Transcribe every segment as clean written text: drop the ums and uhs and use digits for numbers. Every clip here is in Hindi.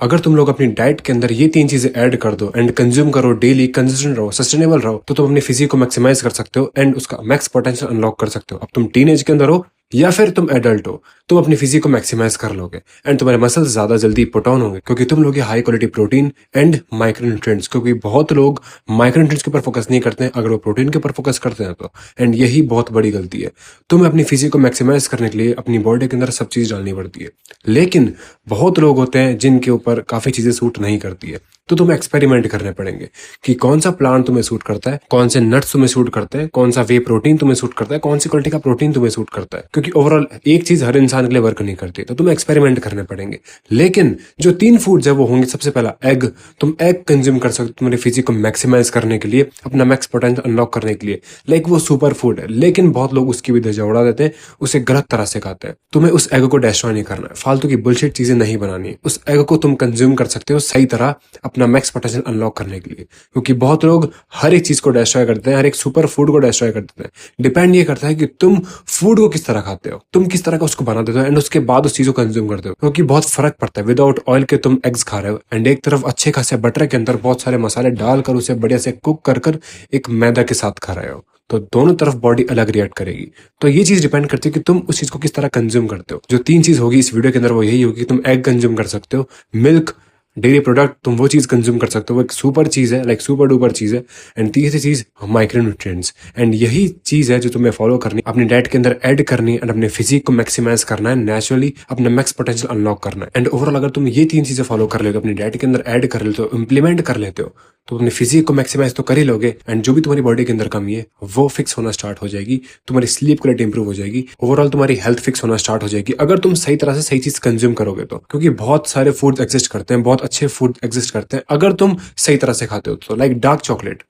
अगर तुम लोग अपनी डाइट के अंदर ये 3 चीजें ऐड कर दो एंड कंज्यूम करो डेली, कंसिस्टेंट रहो, सस्टेनेबल रहो, तो तुम अपनी फिजिक को मैक्सिमाइज कर सकते हो एंड उसका मैक्स पोटेंशियल अनलॉक कर सकते हो। अब तुम टीनेज के अंदर हो या फिर तुम एडल्ट हो, तुम अपनी फिजिक को मैक्सिमाइज कर लोगे एंड तुम्हारे मसल्स ज्यादा जल्दी पुट ऑन होंगे क्योंकि तुम लोगे high quality protein and micronutrients. क्योंकि बहुत लोग माइक्रोन्यूट्रिएंट्स के ऊपर फोकस नहीं करते हैं, अगर वो प्रोटीन के ऊपर फोकस करते हैं तो, एंड यही बहुत बड़ी गलती है। तुम्हें अपनी फिजिक को मैक्सिमाइज करने के लिए अपनी बॉडी के अंदर सब चीज डालनी पड़ती है, लेकिन बहुत लोग होते हैं जिनके ऊपर काफी चीजें सूट नहीं करती है, तो तुम्हें एक्सपेरिमेंट करने पड़ेंगे कि कौन सा प्लांट तुम्हें सूट करता है, कौन से नट्स तुम्हें सूट करते हैं, कौन सा वे प्रोटीन तुम्हें सूट करता है, कौन सी क्वालिटी का प्रोटीन तुम्हें सूट करता है। क्योंकि ओवरऑल एक चीज हर इंसान के लिए वर्क नहीं करती, तो तुम्हें एक्सपेरिमेंट करने पड़ेंगे। लेकिन जो 3 फूड्स है वो होंगे, सबसे पहला एग। तुम एग कंज्यूम कर सकते हो तुम्हारी फिजिक को मैक्सिमाइज करने के लिए, अपना मैक्स पोटेंशियल अनलॉक करने के लिए। लाइक वो सुपर फूड है, लेकिन बहुत लोग उसकी भी धज्जियां उड़ा देते हैं, उसे गलत तरह से खाते हैं। तुम्हें उस एग को डिस्ट्रॉय नहीं करना है, फालतू की बुलशिट चीजें नहीं बनानी। उस एग को तुम कंज्यूम कर सकते हो सही तरह अपना मैक्स पोटेंशियल अनलॉक करने के लिए। क्योंकि बहुत लोग हर एक चीज को डिस्ट्रॉय करते हैं, हर एक सुपर फूड को डिस्ट्रॉय कर देते हैं। डिपेंड ये करता है कि तुम फूड को किस तरह खाते हो, तुम किस तरह का उसको बना देते हो एंड उसके बाद उस चीज को कंज्यूम करते हो। क्योंकि बहुत फर्क पड़ता है। विदाउट ऑयल के तुम एग्स खा रहे हो एंड एक तरफ अच्छे खासे बटर के अंदर बहुत सारे मसाले डालकर उसे बढ़िया से कुक कर एक मैदा के साथ खा रहे हो, तो दोनों तरफ बॉडी अलग रिएक्ट करेगी। तो ये चीज डिपेंड करती है कि तुम उस चीज को किस तरह कंज्यूम करते हो। जो 3 चीज होगी इस वीडियो के अंदर वो यही होगी कि तुम एग कंज्यूम कर सकते हो, मिल्क, डेयरी प्रोडक्ट, तुम वो चीज कंज्यूम कर सकते हो, वो एक सुपर चीज है, लाइक सुपर डुपर चीज है। एंड तीसरी चीज माइक्रोन्यूट्रिएंट्स, एंड यही चीज है जो तुम्हें फॉलो करनी, अपनी डाइट के अंदर ऐड करनी एंड अपने फिजिक को मैक्सिमाइज करना है, नेचुरली अपना मैक्स पोटेंशियल अनलॉक करना है। एंड ओवरऑल अगर तुम ये 3 चीजें फॉलो कर लेते हो, अपनी डाइट के अंदर ऐड कर लेते हो, इंप्लीमेंट कर लेते हो, तो अपनी फिजिक को मैक्सिमाइज तो कर ही लोगे एंड जो भी तुम्हारी बॉडी के अंदर कमी है वो फिक्स होना स्टार्ट हो जाएगी। तुम्हारी स्लीप क्वालिटी इंप्रूव हो जाएगी, ओवरऑल तुम्हारी हेल्थ फिक्स होना स्टार्ट हो जाएगी अगर तुम सही तरह से सही चीज कंज्यूम करोगे तो। क्योंकि बहुत सारे फूड एग्जिस्ट करते हैं, बहुत अच्छे फूड एग्जिस्ट करते हैं अगर तुम सही तरह से खाते हो तो। Like dark chocolate,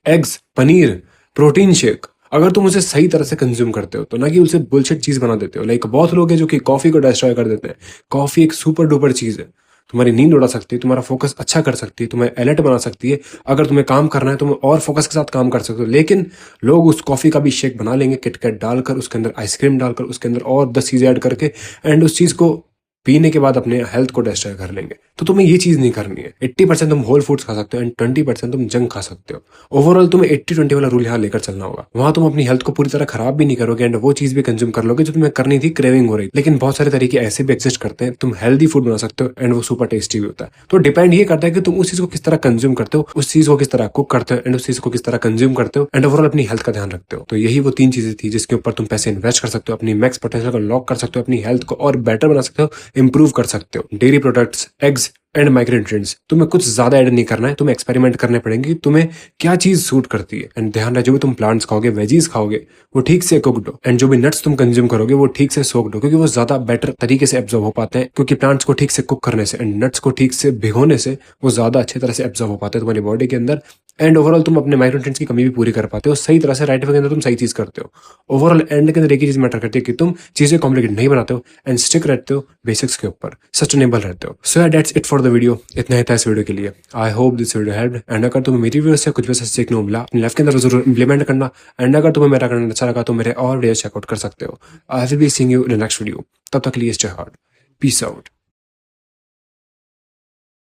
eggs, paneer, protein shake, अगर तुम उसे सही तरह से कंज्यूम करते हो तो, ना कि उसे बुलशिट चीज बना देते हो। लाइक बहुत लोग हैं जो कि कॉफी को डिस्ट्रॉय कर देते हैं। कॉफी एक सुपर डुपर चीज है, तुम्हारी नींद उड़ा सकती है, तुम्हारा फोकस अच्छा कर सकती है, तुम्हें अलर्ट बना सकती है। अगर तुम्हें काम करना है तुम और फोकस के साथ काम कर सकते हो। लेकिन लोग उस कॉफी का भी शेक बना लेंगे, किटकैट डालकर, उसके अंदर आइसक्रीम डालकर, उसके अंदर और 10 चीजें ऐड करके, एंड उस चीज को पीने के बाद अपने हेल्थ को डिस्ट्रॉय कर लेंगे। तो तुम्हें ये चीज नहीं करनी है। 80% तुम होल फूड्स खा सकते हो एंड 20% तुम जंक खा सकते हो। ओवरऑल तुम्हें 80-20 वाला रूल यहाँ लेकर चलना होगा। वहां तुम अपनी हेल्थ को पूरी तरह खराब भी नहीं करोगे एंड वो चीज भी कंज्यूम कर लोगे जो तुम्हें करनी थी, क्रेविंग हो रही। लेकिन बहुत सारे तरीके ऐसे भी एग्जिस्ट करते हैं, तुम हेल्दी फूड बना सकते हो एंड वो सुपर टेस्टी भी होता है। तो डिपेंड ये करता है कि तुम उस चीज को किस तरह कंज्यूम करते हो, उस चीज को किस तरह कुक करते हो एंड उस चीज को किस तरह कंज्यूम करते हो एंड ओवरऑल अपनी हेल्थ का ध्यान रखते हो। तो यही वो 3 चीजें थी जिसके ऊपर तुम पैसे इन्वेस्ट कर सकते हो, अपनी मैक्स पोटेंशियल को लॉक कर सकते हो, अपनी हेल्थ को और बेटर बना सकते हो, इंप्रूव कर सकते हो। Dairy products, eggs and micronutrients, तुम्हें कुछ ज्यादा ऐड नहीं करना है, तुम्हें एक्सपेरिमेंट करने पड़ेंगे तुम्हें क्या चीज सूट करती है। एंड ध्यान रहे जो भी तुम प्लांट्स खाओगे, वेजीज खाओगे, वो ठीक से कुक्ड हो एंड जो भी नट्स तुम कंज्यूम करोगे वो ठीक से सोक्ड हो, क्योंकि वो ज्यादा बेटर तरीके से एब्जॉर्ब हो पाते हैं। क्योंकि प्लांट्स को ठीक से कुक करने से एंड नट्स को ठीक से भिगोने से वो ज्यादा अच्छी तरह से एब्जॉर्ब हो पाते हैं तुम्हारी बॉडी के अंदर एंड ओवरऑल तुम अपने माइक्रोन्यूट्रिएंट्स की कमी भी पूरी कर पाते हो सही तरह से। राइट वे के अंदर तुम सही चीज करते हो। ओवरऑल एंड के अंदर एक ही चीज मैटर करती है कि तुम चीजें कॉम्प्लिकेट नहीं बनाते हो एंड स्टिक रहते हो बेसिक्स के ऊपर, सस्टेनेबल रहते हो। So that's it for the video. इतना ही था इस वीडियो के लिए। I hope this video helped and अगर तुम्हें मेरी वीडियो से कुछ भी सीखने को मिला, अपनी लाइफ के अंदर जरूर इंप्लीमेंट करना एंड अगर तुम्हें मेरा करना अच्छा लगा तो मेरे और वीडियो चेकआउट कर सकते हो। I will be seeing you in the next video. तब तक के लिए स्टे हार्ड, पीस आउट।